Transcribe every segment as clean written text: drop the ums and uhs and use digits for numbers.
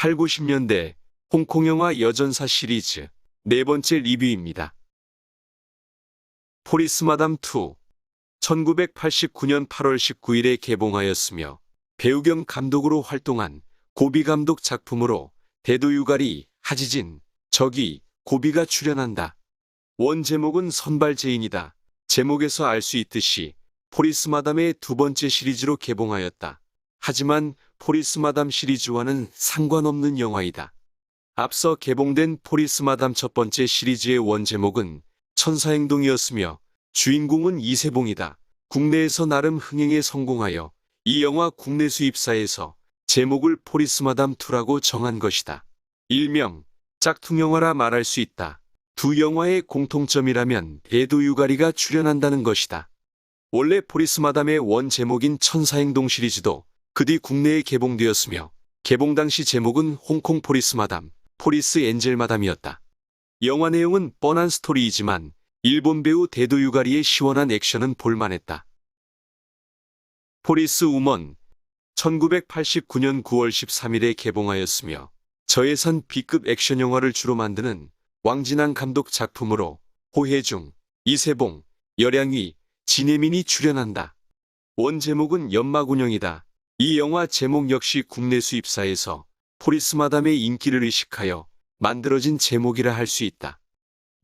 8, 90년대 홍콩 영화 여전사 시리즈 네 번째 리뷰입니다. 포리스 마담 2 1989년 8월 19일에 개봉하였으며 배우 겸 감독으로 활동한 고비 감독 작품으로 대도유가리, 하지진, 적이, 고비가 출연한다. 원 제목은 선발제인이다. 제목에서 알 수 있듯이 포리스 마담의 두 번째 시리즈로 개봉하였다. 하지만 포리스 마담 시리즈와는 상관없는 영화이다. 앞서 개봉된 포리스 마담 첫 번째 시리즈의 원 제목은 천사행동이었으며 주인공은 이세봉이다. 국내에서 나름 흥행에 성공하여 이 영화 국내 수입사에서 제목을 포리스 마담 2라고 정한 것이다. 일명 짝퉁 영화라 말할 수 있다. 두 영화의 공통점이라면 대도유가리가 출연한다는 것이다. 원래 포리스 마담의 원 제목인 천사행동 시리즈도 그 뒤 국내에 개봉되었으며 개봉 당시 제목은 홍콩 포리스 마담, 포리스 엔젤 마담이었다. 영화 내용은 뻔한 스토리이지만 일본 배우 대도유가리의 시원한 액션은 볼만했다. 포리스 우먼 1989년 9월 13일에 개봉하였으며 저예산 B급 액션 영화를 주로 만드는 왕진왕 감독 작품으로 호혜중, 이세봉, 열양위, 진혜민이 출연한다. 원 제목은 연마군영이다. 이 영화 제목 역시 국내 수입사에서 포리스 마담의 인기를 의식하여 만들어진 제목이라 할 수 있다.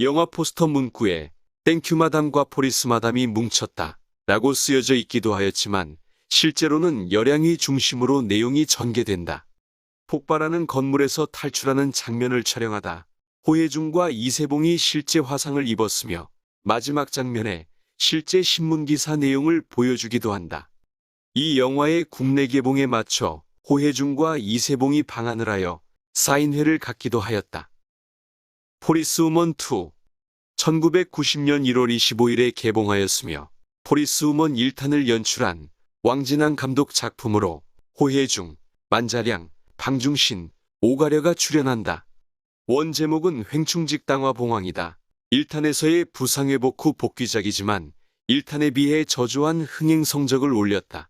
영화 포스터 문구에 땡큐 마담과 포리스 마담이 뭉쳤다 라고 쓰여져 있기도 하였지만 실제로는 열양위 중심으로 내용이 전개된다. 폭발하는 건물에서 탈출하는 장면을 촬영하다 호혜중과 이세봉이 실제 화상을 입었으며 마지막 장면에 실제 신문기사 내용을 보여주기도 한다. 이 영화의 국내 개봉에 맞춰 호혜중과 이세봉이 방한을 하여 사인회를 갖기도 하였다. 포리스 우먼 2 1990년 1월 25일에 개봉하였으며 포리스 우먼 1탄을 연출한 왕진왕 감독 작품으로 호혜중, 만자량, 방중신, 오가려가 출연한다. 원 제목은 횡충직당화 봉황이다. 1탄에서의 부상회복 후 복귀작이지만 1탄에 비해 저조한 흥행 성적을 올렸다.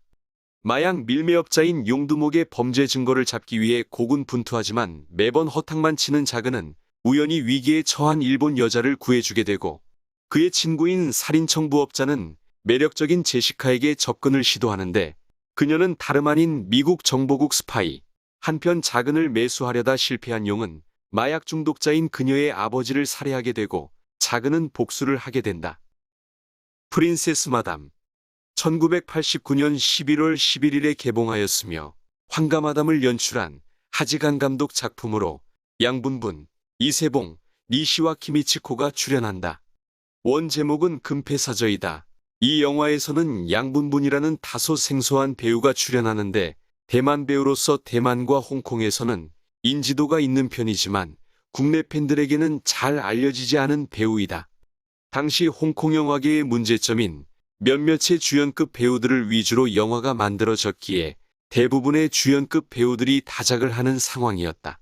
마약 밀매업자인 용두목의 범죄 증거를 잡기 위해 고군분투하지만 매번 허탕만 치는 자그는 우연히 위기에 처한 일본 여자를 구해주게 되고 그의 친구인 살인청부업자는 매력적인 제시카에게 접근을 시도하는데 그녀는 다름 아닌 미국 정보국 스파이. 한편 자근을 매수하려다 실패한 용은 마약 중독자인 그녀의 아버지를 살해하게 되고 자근은 복수를 하게 된다. 프린세스 마담 1989년 11월 11일에 개봉하였으며 황가마담을 연출한 하지간 감독 작품으로 양분분, 이세봉, 니시와 키미치코가 출연한다. 원 제목은 금패사저이다. 이 영화에서는 양분분이라는 다소 생소한 배우가 출연하는데 대만 배우로서 대만과 홍콩에서는 인지도가 있는 편이지만 국내 팬들에게는 잘 알려지지 않은 배우이다. 당시 홍콩 영화계의 문제점인 몇몇의 주연급 배우들을 위주로 영화가 만들어졌기에 대부분의 주연급 배우들이 다작을 하는 상황이었다.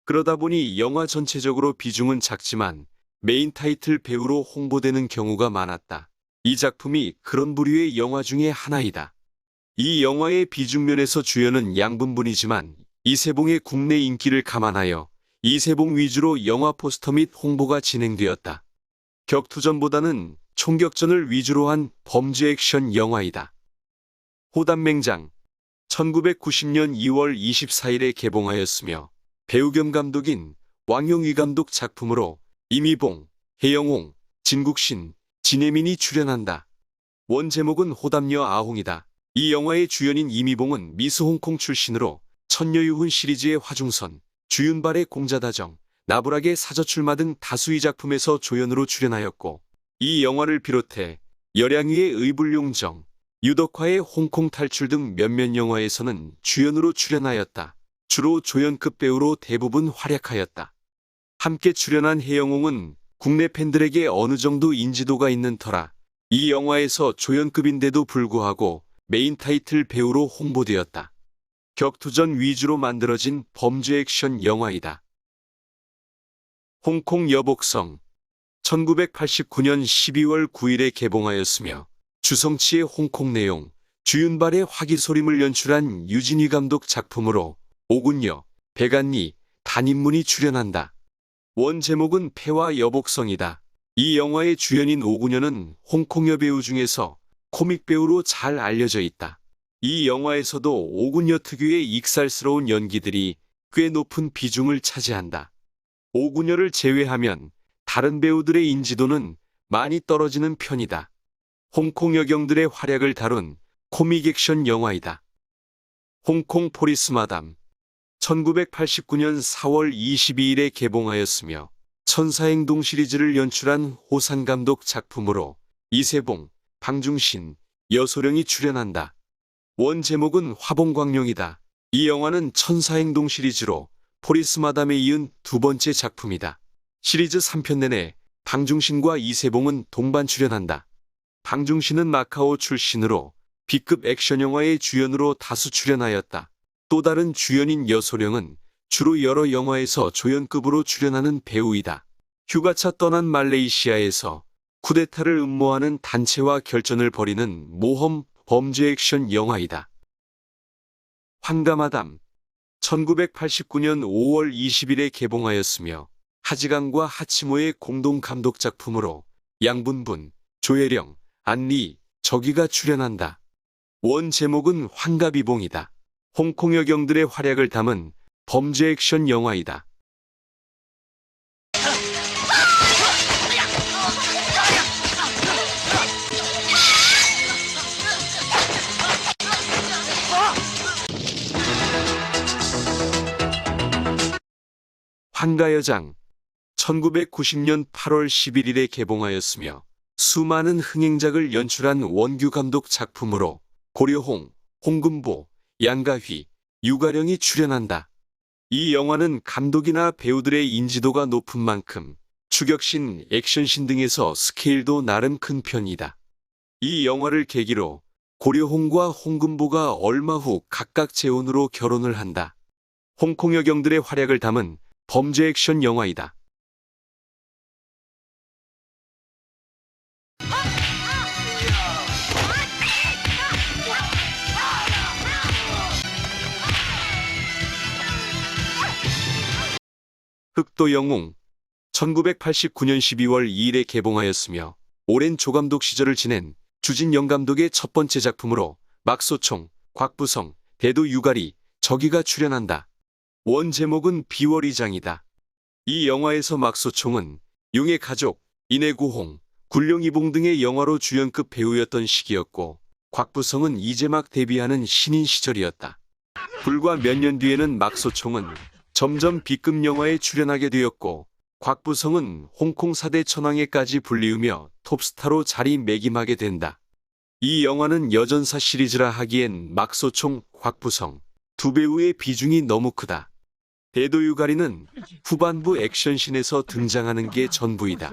그러다 보니 영화 전체적으로 비중은 작지만 메인 타이틀 배우로 홍보되는 경우가 많았다. 이 작품이 그런 부류의 영화 중에 하나이다. 이 영화의 비중면에서 주연은 양분분이지만 이세봉의 국내 인기를 감안하여 이세봉 위주로 영화 포스터 및 홍보가 진행되었다. 격투전보다는 총격전을 위주로 한 범죄 액션 영화이다. 호담맹장 1990년 2월 24일에 개봉하였으며 배우 겸 감독인 왕용위 감독 작품으로 임희봉, 해영홍, 진국신, 진혜민이 출연한다. 원 제목은 호담녀 아홍이다. 이 영화의 주연인 임희봉은 미스 홍콩 출신으로 천녀유훈 시리즈의 화중선, 주윤발의 공자다정, 나부락의 사저출마 등 다수의 작품에서 조연으로 출연하였고 이 영화를 비롯해 열양위의 의불용정, 유덕화의 홍콩 탈출 등 몇몇 영화에서는 주연으로 출연하였다. 주로 조연급 배우로 대부분 활약하였다. 함께 출연한 해영홍은 국내 팬들에게 어느 정도 인지도가 있는 터라 이 영화에서 조연급인데도 불구하고 메인 타이틀 배우로 홍보되었다. 격투전 위주로 만들어진 범죄 액션 영화이다. 홍콩 여복성 1989년 12월 9일에 개봉하였으며 주성치의 홍콩 내용, 주윤발의 화기소림을 연출한 유진희 감독 작품으로 오군녀, 백안리, 단인문이 출연한다. 원 제목은 패와 여복성이다. 이 영화의 주연인 오구녀는 홍콩 여배우 중에서 코믹 배우로 잘 알려져 있다. 이 영화에서도 오구녀 특유의 익살스러운 연기들이 꽤 높은 비중을 차지한다. 오구녀를 제외하면 다른 배우들의 인지도는 많이 떨어지는 편이다. 홍콩 여경들의 활약을 다룬 코믹 액션 영화이다. 홍콩 포리스 마담 1989년 4월 22일에 개봉하였으며 천사행동 시리즈를 연출한 호산 감독 작품으로 이세봉, 방중신, 여소령이 출연한다. 원 제목은 화봉광룡이다. 이 영화는 천사행동 시리즈로 포리스 마담에 이은 두 번째 작품이다. 시리즈 3편 내내 방중신과 이세봉은 동반 출연한다. 방중신은 마카오 출신으로 B급 액션 영화의 주연으로 다수 출연하였다. 또 다른 주연인 여소령은 주로 여러 영화에서 조연급으로 출연하는 배우이다. 휴가차 떠난 말레이시아에서 쿠데타를 음모하는 단체와 결전을 벌이는 모험 범죄 액션 영화이다. 환가마담 1989년 5월 20일에 개봉하였으며 하지강과 하치모의 공동 감독 작품으로 양분분, 조혜령, 안리, 저기가 출연한다. 원 제목은 환가비봉이다. 홍콩 여경들의 활약을 담은 범죄 액션 영화이다. 환가여장 1990년 8월 11일에 개봉하였으며 수많은 흥행작을 연출한 원규 감독 작품으로 고려홍, 홍금보, 양가휘, 유가령이 출연한다. 이 영화는 감독이나 배우들의 인지도가 높은 만큼 추격신, 액션신 등에서 스케일도 나름 큰 편이다. 이 영화를 계기로 고려홍과 홍금보가 얼마 후 각각 재혼으로 결혼을 한다. 홍콩 여경들의 활약을 담은 범죄 액션 영화이다. 흑도 영웅 1989년 12월 2일에 개봉하였으며 오랜 조감독 시절을 지낸 주진영 감독의 첫 번째 작품으로 막소총, 곽부성, 대도 유가리, 저기가 출연한다. 원 제목은 비월이장이다. 이 영화에서 막소총은 용의 가족, 인해구홍, 굴룡이봉 등의 영화로 주연급 배우였던 시기였고 곽부성은 이제 막 데뷔하는 신인 시절이었다. 불과 몇 년 뒤에는 막소총은 점점 B급 영화에 출연하게 되었고 곽부성은 홍콩 4대 천왕에까지 불리우며 톱스타로 자리매김하게 된다. 이 영화는 여전사 시리즈라 하기엔 막소총, 곽부성 두 배우의 비중이 너무 크다. 대도 유가리는 후반부 액션신에서 등장하는 게 전부이다.